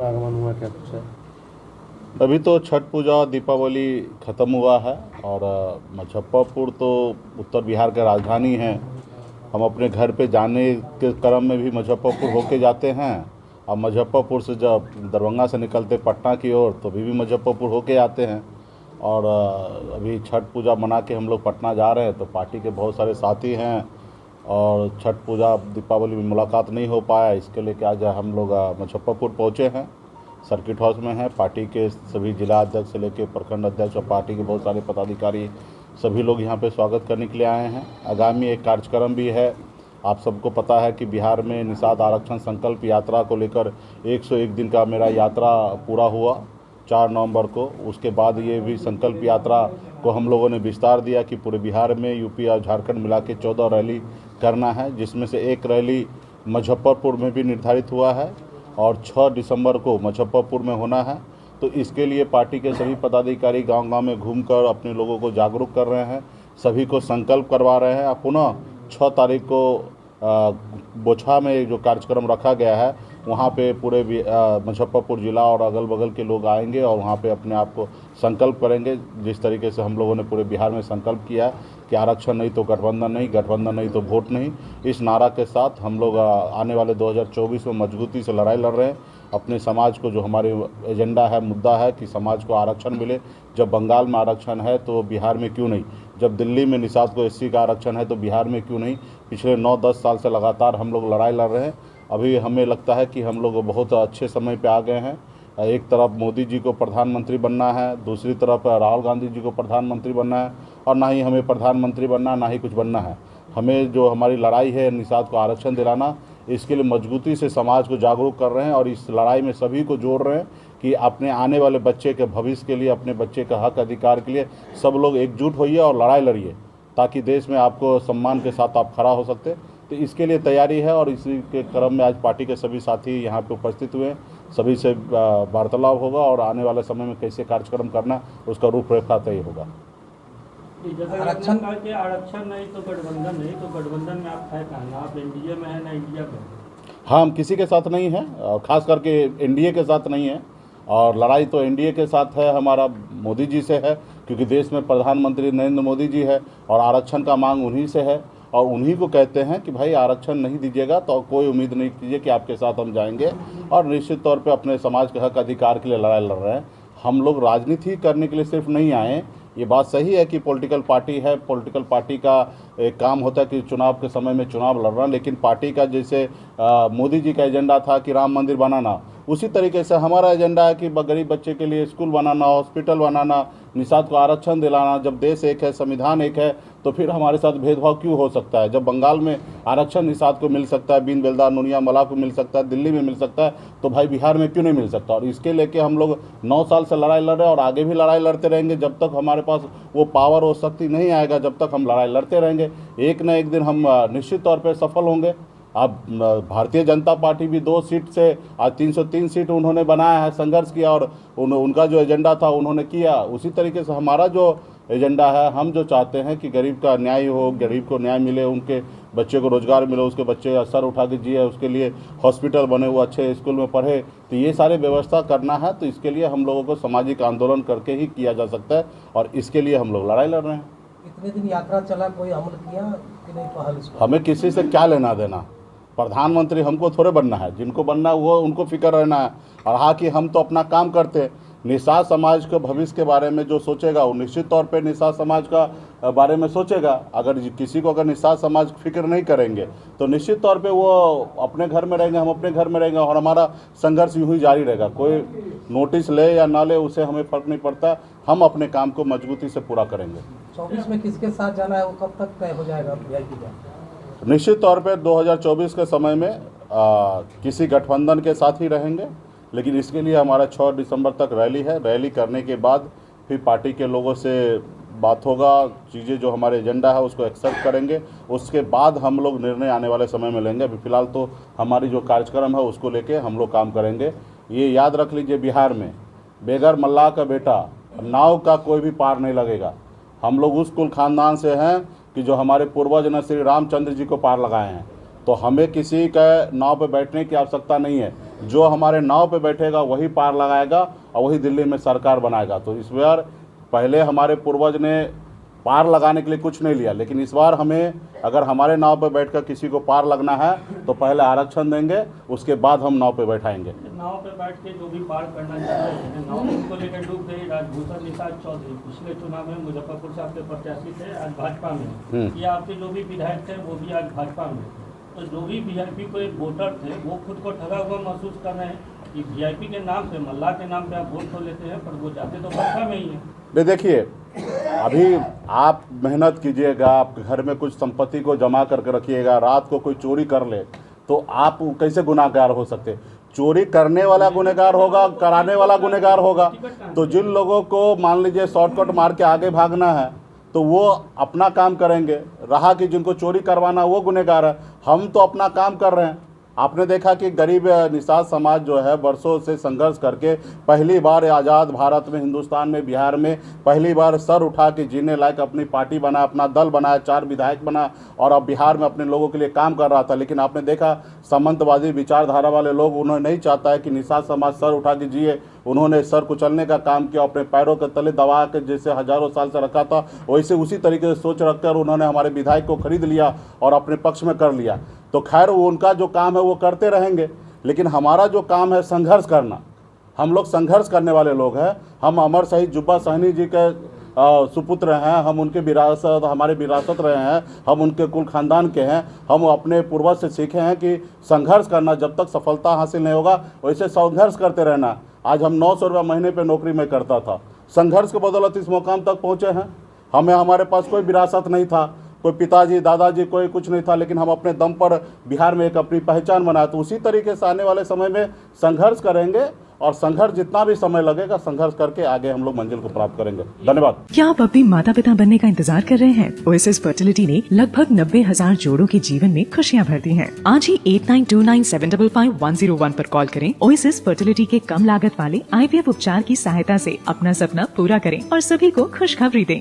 आगमन हुआ क्या कुछ है? अभी तो छठ पूजा दीपावली ख़त्म हुआ है और मुजफ्फरपुर तो उत्तर बिहार का राजधानी है। हम अपने घर पे जाने के क्रम में भी मुजफ्फरपुर होके जाते हैं और मुजफ्फरपुर से जब दरभंगा से निकलते पटना की ओर तो भी मुजफ्फरपुर होके आते हैं। और अभी छठ पूजा मना के हम लोग पटना जा रहे हैं तो पार्टी के बहुत सारे साथी हैं और छठ पूजा दीपावली में मुलाकात नहीं हो पाया, इसके लिए आज हम लोग मुजफ्फरपुर पहुँचे हैं। सर्किट हाउस में हैं। पार्टी के सभी जिला अध्यक्ष से लेकर प्रखंड अध्यक्ष और पार्टी के बहुत सारे पदाधिकारी सभी लोग यहाँ पे स्वागत करने के लिए आए हैं। आगामी एक कार्यक्रम भी है। आप सबको पता है कि बिहार में निषाद आरक्षण संकल्प यात्रा को लेकर 101 दिन का मेरा यात्रा पूरा हुआ 4 नवंबर को। उसके बाद ये भी संकल्प यात्रा को हम लोगों ने विस्तार दिया कि पूरे बिहार में यूपी और झारखंड मिला के 14 रैली करना है, जिसमें से एक रैली मुजफ्फरपुर में भी निर्धारित हुआ है और 6 दिसंबर को मुजफ्फरपुर में होना है। तो इसके लिए पार्टी के सभी पदाधिकारी गांव-गांव में घूमकर अपने लोगों को जागरूक कर रहे हैं, सभी को संकल्प करवा रहे हैं। पुनः 6 तारीख को बोछा में जो कार्यक्रम रखा गया है वहाँ पे पूरे मुजफ्फरपुर ज़िला और अगल बगल के लोग आएंगे और वहाँ पे अपने आप को संकल्प करेंगे। जिस तरीके से हम लोगों ने पूरे बिहार में संकल्प किया कि आरक्षण नहीं तो गठबंधन नहीं, गठबंधन नहीं तो वोट नहीं, इस नारा के साथ हम लोग आने वाले 2024 में मजबूती से लड़ाई लड़ रहे हैं। अपने समाज को जो हमारे एजेंडा है, मुद्दा है कि समाज को आरक्षण मिले। जब बंगाल में आरक्षण है तो बिहार में क्यों नहीं, जब दिल्ली में निषाद को एससी का आरक्षण है तो बिहार में क्यों नहीं। पिछले 9-10 साल से लगातार हम लोग लड़ाई लड़ रहे हैं। अभी हमें लगता है कि हम लोग बहुत अच्छे समय पे आ गए हैं। एक तरफ मोदी जी को प्रधानमंत्री बनना है, दूसरी तरफ राहुल गांधी जी को प्रधानमंत्री बनना है और ना ही हमें प्रधानमंत्री बनना, ना ही कुछ बनना है। हमें जो हमारी लड़ाई है निषाद को आरक्षण दिलाना, इसके लिए मजबूती से समाज को जागरूक कर रहे हैं और इस लड़ाई में सभी को जोड़ रहे हैं कि अपने आने वाले बच्चे के भविष्य के लिए, अपने बच्चे का हक अधिकार के लिए सब लोग एकजुट होइए और लड़ाई लड़िए, ताकि देश में आपको सम्मान के साथ आप खड़ा हो सकते। तो इसके लिए तैयारी है और इसी के क्रम में आज पार्टी के सभी साथी यहाँ पे उपस्थित हुए हैं। सभी से वार्तालाप होगा और आने वाले समय में कैसे कार्यक्रम करना उसका रूपरेखा तय होगा। आरक्षण नहीं तो गठबंधन नहीं, तो गठबंधन में आप है कहाँ? आप एनडीए में है ना इंडिया में? हाँ, हम किसी के साथ नहीं हैं और ख़ास करके एनडीए के साथ नहीं है। और लड़ाई तो एनडीए के साथ है, हमारा मोदी जी से है, क्योंकि देश में प्रधानमंत्री नरेंद्र मोदी जी है और आरक्षण का मांग उन्हीं से है और उन्हीं को कहते हैं कि भाई आरक्षण नहीं दीजिएगा तो कोई उम्मीद नहीं कीजिए कि आपके साथ हम जाएंगे। और निश्चित तौर पे अपने समाज के हक अधिकार के लिए लड़ाई लड़ रहे हैं। हम लोग राजनीति करने के लिए सिर्फ नहीं आए। ये बात सही है कि पॉलिटिकल पार्टी है, पॉलिटिकल पार्टी का एक काम होता है कि चुनाव के समय में चुनाव लड़ना, लेकिन पार्टी का जैसे मोदी जी का एजेंडा था कि राम मंदिर बनाना, उसी तरीके से हमारा एजेंडा है कि गरीब बच्चे के लिए स्कूल बनाना, हॉस्पिटल बनाना, निषाद को आरक्षण दिलाना। जब देश एक है, संविधान एक है, तो फिर हमारे साथ भेदभाव क्यों हो सकता है? जब बंगाल में आरक्षण निषाद को मिल सकता है, बीन बेलदार नूनिया मला को मिल सकता है, दिल्ली में मिल सकता है, तो भाई बिहार में क्यों नहीं मिल सकता? और इसके लेके हम लोग 9 साल से लड़ाई लड़ रहे हैं और आगे भी लड़ाई लड़ते रहेंगे। जब तक हमारे पास वो पावर, वो शक्ति नहीं आएगा, जब तक हम लड़ाई लड़ते रहेंगे। एक न एक दिन हम निश्चित तौर पर सफल होंगे। अब भारतीय जनता पार्टी भी 2 सीट से आज 303 सीट उन्होंने बनाया है, संघर्ष किया और उनका जो एजेंडा था उन्होंने किया। उसी तरीके से हमारा जो एजेंडा है, हम जो चाहते हैं कि गरीब का न्याय हो, गरीब को न्याय मिले, उनके बच्चे को रोजगार मिले, उसके बच्चे सर उठा के जिए, उसके लिए हॉस्पिटल बने, वो अच्छे स्कूल में पढ़े, तो ये सारे व्यवस्था करना है। तो इसके लिए हम लोगों को सामाजिक आंदोलन करके ही किया जा सकता है और इसके लिए हम लोग लड़ाई लड़ रहे हैं। इतने दिन यात्रा चला, कोई अमल किया कि नहीं पहल? हमें किसी से क्या लेना देना? प्रधानमंत्री हमको थोड़े बनना है, जिनको बनना है वो उनको फिक्र रहना है। और हाँ कि हम तो अपना काम करते हैं। निषाद समाज के भविष्य के बारे में जो सोचेगा वो निश्चित तौर पे निषाद समाज का बारे में सोचेगा। अगर किसी को अगर निषाद समाज फिक्र नहीं करेंगे तो निश्चित तौर पे वो अपने घर में रहेंगे, हम अपने घर में रहेंगे और हमारा संघर्ष यूँ ही जारी रहेगा। कोई नोटिस ले या ना ले उससे हमें फ़र्क नहीं पड़ता, हम अपने काम को मजबूती से पूरा करेंगे। 24 में किसके साथ जाना है, वो कब तक तय हो जाएगा? निश्चित तौर पे 2024 के समय में किसी गठबंधन के साथ ही रहेंगे, लेकिन इसके लिए हमारा 6 दिसंबर तक रैली है। रैली करने के बाद फिर पार्टी के लोगों से बात होगा, चीज़ें जो हमारे एजेंडा है उसको एक्सेप्ट करेंगे, उसके बाद हम लोग निर्णय आने वाले समय में लेंगे। अभी फ़िलहाल तो हमारी जो कार्यक्रम है उसको लेके हम लोग काम करेंगे। ये याद रख लीजिए, बिहार में बेगर मल्लाह का बेटा नाव का कोई भी पार नहीं लगेगा। हम लोग उस कुल खानदान से हैं कि जो हमारे पूर्वज ने श्री रामचंद्र जी को पार लगाए हैं, तो हमें किसी का नाव पर बैठने की आवश्यकता नहीं है। जो हमारे नाव पे बैठेगा वही पार लगाएगा और वही दिल्ली में सरकार बनाएगा। तो इस बार पहले हमारे पूर्वज ने पार लगाने के लिए कुछ नहीं लिया, लेकिन इस बार हमें अगर हमारे नाव पर बैठकर किसी को पार लगना है तो पहले आरक्षण देंगे, उसके बाद हम नाव पे बैठाएंगे। नाव पे बैठ के जो भी पार करना चाह रहे हैं, नाव को लेकर डूब गई राजभूषण निषाद चौधरी पिछले चुनाव में मुजफ्फरपुर से आपके प्रत्याशी थे, आज भाजपा में। ये आपके जो भी विधायक थे वो भी आज भाजपा में। तो जो भी वीआईपी को एक वोटर थे वो खुद को ठगा हुआ महसूस कर रहे हैं कि वीआईपी के नाम पे, मल्लाह के नाम पे आप वोट तो लेते हैं, पर वो जाते तो भाजपा में ही है। देखिए, अभी आप मेहनत कीजिएगा, आप घर में कुछ संपत्ति को जमा करके रखिएगा, रात को कोई चोरी कर ले तो आप कैसे गुनाहगार हो सकते? चोरी करने वाला गुनहगार होगा, कराने वाला गुनहगार होगा। तो जिन लोगों को मान लीजिए शॉर्टकट मार के आगे भागना है तो वो अपना काम करेंगे, रहा कि जिनको चोरी करवाना वो गुनहगार है। हम तो अपना काम कर रहे हैं। आपने देखा कि गरीब निषाद समाज जो है वर्षों से संघर्ष करके पहली बार आज़ाद भारत में, हिंदुस्तान में, बिहार में पहली बार सर उठा के जीने लायक अपनी पार्टी बना, अपना दल बनाया, 4 विधायक बना और अब बिहार में अपने लोगों के लिए काम कर रहा था। लेकिन आपने देखा सामंतवादी विचारधारा वाले लोग, उन्होंने नहीं चाहता है कि निषाद समाज सर उठा के जिए। उन्होंने सर कुचलने का काम किया, अपने पैरों के तले दबा के जैसे हजारों साल से रखा था वैसे उसी तरीके से सोच रखकर उन्होंने हमारे विधायक को खरीद लिया और अपने पक्ष में कर लिया। तो खैर उनका जो काम है वो करते रहेंगे, लेकिन हमारा जो काम है संघर्ष करना। हम लोग संघर्ष करने वाले लोग हैं। हम अमर शहीद जुब्बा सहनी जी के सुपुत्र हैं, हम उनके विरासत, हमारे विरासत रहे हैं, हम उनके कुल खानदान के हैं। हम अपने पूर्वज से सीखे हैं कि संघर्ष करना, जब तक सफलता हासिल नहीं होगा वैसे संघर्ष करते रहना। आज हम 900 रुपये महीने पे नौकरी में करता था, संघर्ष के बदौलत इस मुकाम तक पहुँचे हैं। हमारे पास कोई विरासत नहीं था, कोई पिताजी दादाजी कोई कुछ नहीं था, लेकिन हम अपने दम पर बिहार में एक अपनी पहचान बनाए। तो उसी तरीके से आने वाले समय में संघर्ष करेंगे और संघर्ष जितना भी समय लगेगा संघर्ष करके आगे हम लोग मंजिल को प्राप्त करेंगे। धन्यवाद। क्या आप अपने माता पिता बनने का इंतजार कर रहे हैं? ओएसएस फर्टिलिटी ने लगभग 90,000 जोड़ों के जीवन में खुशियां भर दी हैं। आज ही 8929755101 पर कॉल करें। ओएसएस फर्टिलिटी के कम लागत वाले IVF उपचार की सहायता से अपना सपना पूरा करें और सभी को खुशखबरी दें।